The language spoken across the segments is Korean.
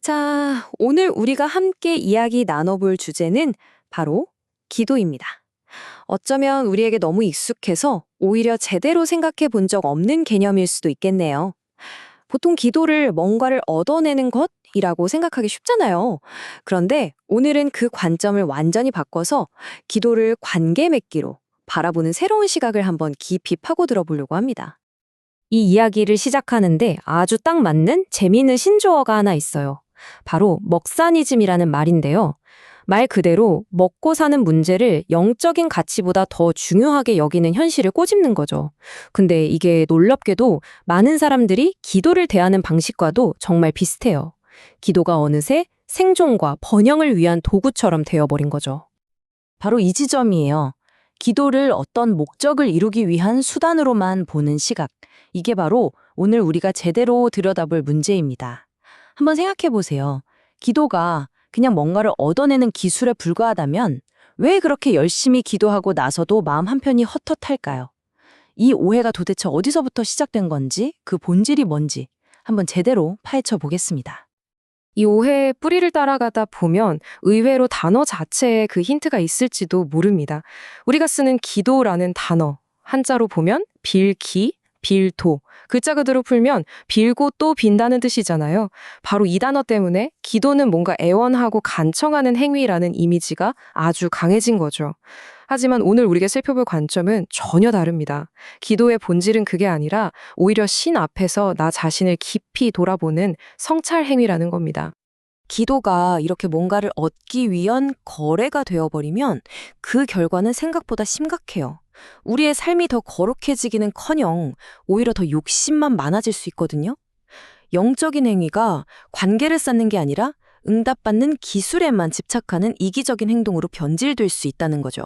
자, 오늘 우리가 함께 이야기 나눠볼 주제는 바로 기도입니다. 어쩌면 우리에게 너무 익숙해서 오히려 제대로 생각해 본 적 없는 개념일 수도 있겠네요. 보통 기도를 뭔가를 얻어내는 것이라고 생각하기 쉽잖아요. 그런데 오늘은 그 관점을 완전히 바꿔서 기도를 관계 맺기로 바라보는 새로운 시각을 한번 깊이 파고들어 보려고 합니다. 이 이야기를 시작하는데 아주 딱 맞는 재미있는 신조어가 하나 있어요. 바로 먹사니즘이라는 말인데요. 말 그대로 먹고 사는 문제를 영적인 가치보다 더 중요하게 여기는 현실을 꼬집는 거죠. 근데 이게 놀랍게도 많은 사람들이 기도를 대하는 방식과도 정말 비슷해요. 기도가 어느새 생존과 번영을 위한 도구처럼 되어버린 거죠. 바로 이 지점이에요. 기도를 어떤 목적을 이루기 위한 수단으로만 보는 시각. 이게 바로 오늘 우리가 제대로 들여다볼 문제입니다. 한번 생각해 보세요. 기도가 그냥 뭔가를 얻어내는 기술에 불과하다면 왜 그렇게 열심히 기도하고 나서도 마음 한편이 헛헛할까요? 이 오해가 도대체 어디서부터 시작된 건지, 그 본질이 뭔지 한번 제대로 파헤쳐 보겠습니다. 이 오해의 뿌리를 따라가다 보면 의외로 단어 자체에 그 힌트가 있을지도 모릅니다. 우리가 쓰는 기도라는 단어, 한자로 보면 빌기, 빌도, 글자 그대로 풀면 빌고 또 빈다는 뜻이잖아요. 바로 이 단어 때문에 기도는 뭔가 애원하고 간청하는 행위라는 이미지가 아주 강해진 거죠. 하지만 오늘 우리가 살펴볼 관점은 전혀 다릅니다. 기도의 본질은 그게 아니라 오히려 신 앞에서 나 자신을 깊이 돌아보는 성찰 행위라는 겁니다. 기도가 이렇게 뭔가를 얻기 위한 거래가 되어버리면 그 결과는 생각보다 심각해요. 우리의 삶이 더 거룩해지기는커녕 오히려 더 욕심만 많아질 수 있거든요. 영적인 행위가 관계를 쌓는 게 아니라 응답받는 기술에만 집착하는 이기적인 행동으로 변질될 수 있다는 거죠.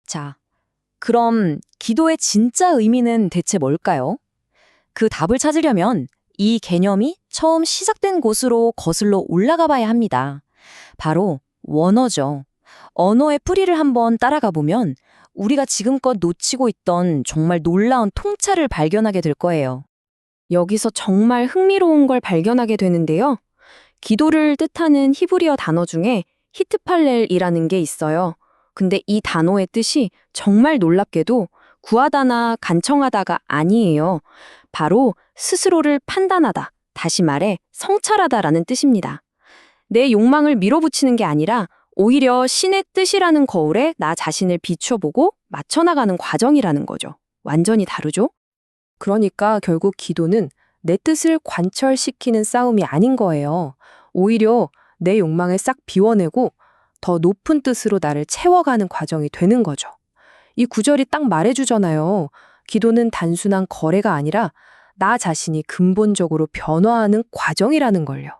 자, 그럼 기도의 진짜 의미는 대체 뭘까요? 그 답을 찾으려면 이 개념이 처음 시작된 곳으로 거슬러 올라가 봐야 합니다. 바로 원어죠. 언어의 뿌리를 한번 따라가 보면 우리가 지금껏 놓치고 있던 정말 놀라운 통찰을 발견하게 될 거예요. 여기서 정말 흥미로운 걸 발견하게 되는데요. 기도를 뜻하는 히브리어 단어 중에 히트팔렐이라는 게 있어요. 근데 이 단어의 뜻이 정말 놀랍게도 구하다나 간청하다가 아니에요. 바로 스스로를 판단하다, 다시 말해 성찰하다라는 뜻입니다. 내 욕망을 밀어붙이는 게 아니라 오히려 신의 뜻이라는 거울에 나 자신을 비춰보고 맞춰나가는 과정이라는 거죠. 완전히 다르죠? 그러니까 결국 기도는 내 뜻을 관철시키는 싸움이 아닌 거예요. 오히려 내 욕망을 싹 비워내고 더 높은 뜻으로 나를 채워가는 과정이 되는 거죠. 이 구절이 딱 말해주잖아요. 기도는 단순한 거래가 아니라 나 자신이 근본적으로 변화하는 과정이라는 걸요.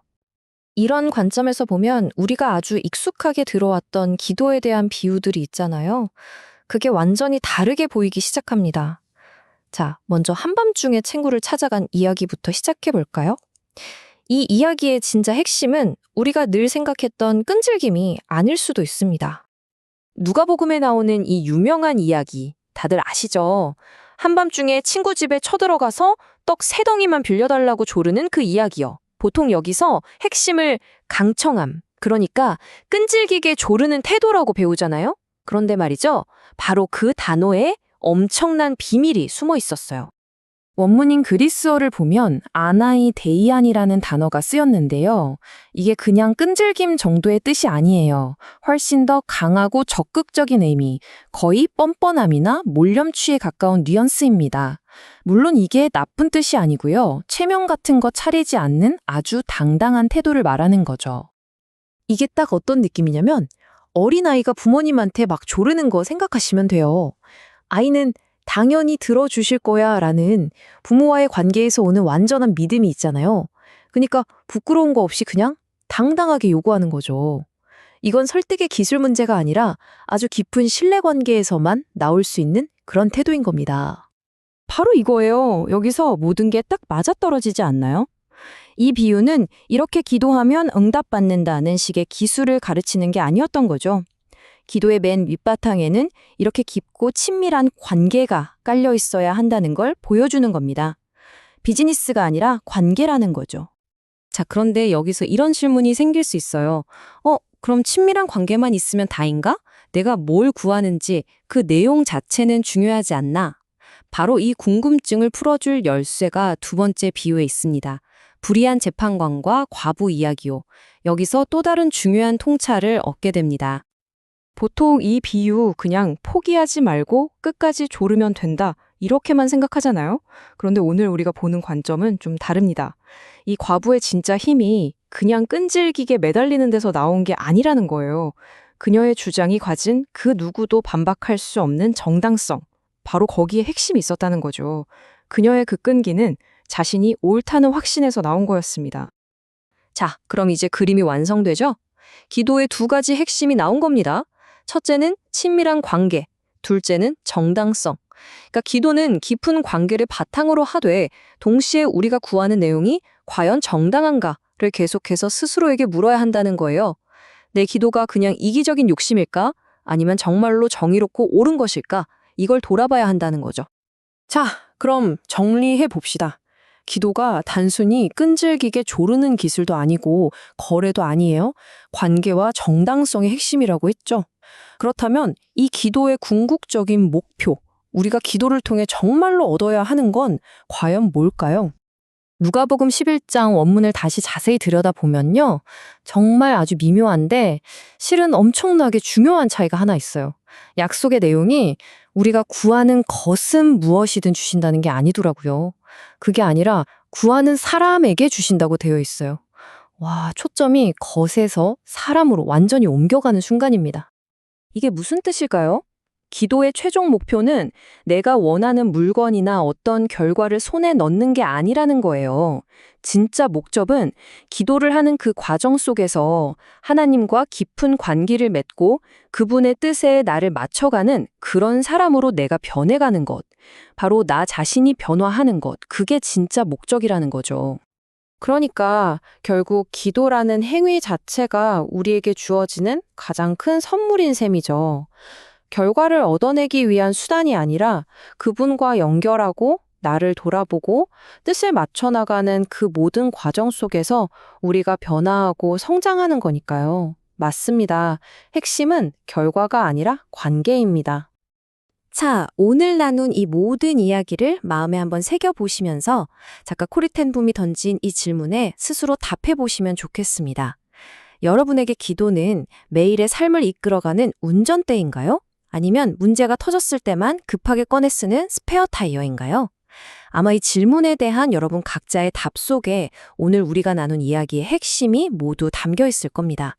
이런 관점에서 보면 우리가 아주 익숙하게 들어왔던 기도에 대한 비유들이 있잖아요. 그게 완전히 다르게 보이기 시작합니다. 자, 먼저 한밤중에 친구를 찾아간 이야기부터 시작해 볼까요? 이 이야기의 진짜 핵심은 우리가 늘 생각했던 끈질김이 아닐 수도 있습니다. 누가복음에 나오는 이 유명한 이야기 다들 아시죠? 한밤중에 친구 집에 쳐들어가서 떡 3덩이만 빌려달라고 조르는 그 이야기요. 보통 여기서 핵심을 강청함, 그러니까 끈질기게 조르는 태도라고 배우잖아요? 그런데 말이죠, 바로 그 단어에 엄청난 비밀이 숨어 있었어요. 원문인 그리스어를 보면 아나이 데이안이라는 단어가 쓰였는데요. 이게 그냥 끈질김 정도의 뜻이 아니에요. 훨씬 더 강하고 적극적인 의미, 거의 뻔뻔함이나 몰염취에 가까운 뉘앙스입니다. 물론 이게 나쁜 뜻이 아니고요. 체면 같은 거 차리지 않는 아주 당당한 태도를 말하는 거죠. 이게 딱 어떤 느낌이냐면 어린아이가 부모님한테 막 조르는 거 생각하시면 돼요. 아이는 당연히 들어주실 거야 라는 부모와의 관계에서 오는 완전한 믿음이 있잖아요. 그러니까 부끄러운 거 없이 그냥 당당하게 요구하는 거죠. 이건 설득의 기술 문제가 아니라 아주 깊은 신뢰 관계에서만 나올 수 있는 그런 태도인 겁니다. 바로 이거예요. 여기서 모든 게 딱 맞아떨어지지 않나요? 이 비유는 이렇게 기도하면 응답받는다는 식의 기술을 가르치는 게 아니었던 거죠. 기도의 맨 밑바탕에는 이렇게 깊고 친밀한 관계가 깔려 있어야 한다는 걸 보여주는 겁니다. 비즈니스가 아니라 관계라는 거죠. 자, 그런데 여기서 이런 질문이 생길 수 있어요. 그럼 친밀한 관계만 있으면 다인가? 내가 뭘 구하는지 그 내용 자체는 중요하지 않나? 바로 이 궁금증을 풀어줄 열쇠가 두 번째 비유에 있습니다. 불의한 재판관과 과부 이야기요. 여기서 또 다른 중요한 통찰을 얻게 됩니다. 보통 이 비유 그냥 포기하지 말고 끝까지 조르면 된다. 이렇게만 생각하잖아요. 그런데 오늘 우리가 보는 관점은 좀 다릅니다. 이 과부의 진짜 힘이 그냥 끈질기게 매달리는 데서 나온 게 아니라는 거예요. 그녀의 주장이 가진 그 누구도 반박할 수 없는 정당성. 바로 거기에 핵심이 있었다는 거죠. 그녀의 그 끈기는 자신이 옳다는 확신에서 나온 거였습니다. 자, 그럼 이제 그림이 완성되죠? 기도의 두 가지 핵심이 나온 겁니다. 첫째는 친밀한 관계, 둘째는 정당성. 그러니까 기도는 깊은 관계를 바탕으로 하되 동시에 우리가 구하는 내용이 과연 정당한가를 계속해서 스스로에게 물어야 한다는 거예요. 내 기도가 그냥 이기적인 욕심일까? 아니면 정말로 정의롭고 옳은 것일까? 이걸 돌아봐야 한다는 거죠. 자, 그럼 정리해 봅시다. 기도가 단순히 끈질기게 조르는 기술도 아니고 거래도 아니에요. 관계와 정당성의 핵심이라고 했죠. 그렇다면 이 기도의 궁극적인 목표, 우리가 기도를 통해 정말로 얻어야 하는 건 과연 뭘까요? 누가복음 11장 원문을 다시 자세히 들여다보면요. 정말 아주 미묘한데 실은 엄청나게 중요한 차이가 하나 있어요. 약속의 내용이 우리가 구하는 것은 무엇이든 주신다는 게 아니더라고요. 그게 아니라 구하는 사람에게 주신다고 되어 있어요. 와, 초점이 것에서 사람으로 완전히 옮겨가는 순간입니다. 이게 무슨 뜻일까요? 기도의 최종 목표는 내가 원하는 물건이나 어떤 결과를 손에 넣는 게 아니라는 거예요. 진짜 목적은 기도를 하는 그 과정 속에서 하나님과 깊은 관계를 맺고 그분의 뜻에 나를 맞춰가는 그런 사람으로 내가 변해가는 것. 바로 나 자신이 변화하는 것. 그게 진짜 목적이라는 거죠. 그러니까 결국 기도라는 행위 자체가 우리에게 주어지는 가장 큰 선물인 셈이죠. 결과를 얻어내기 위한 수단이 아니라 그분과 연결하고 나를 돌아보고 뜻을 맞춰 나가는 그 모든 과정 속에서 우리가 변화하고 성장하는 거니까요. 맞습니다. 핵심은 결과가 아니라 관계입니다. 자, 오늘 나눈 이 모든 이야기를 마음에 한번 새겨보시면서 작가 코리텐붐이 던진 이 질문에 스스로 답해보시면 좋겠습니다. 여러분에게 기도는 매일의 삶을 이끌어가는 운전대인가요? 아니면 문제가 터졌을 때만 급하게 꺼내 쓰는 스페어 타이어인가요? 아마 이 질문에 대한 여러분 각자의 답 속에 오늘 우리가 나눈 이야기의 핵심이 모두 담겨 있을 겁니다.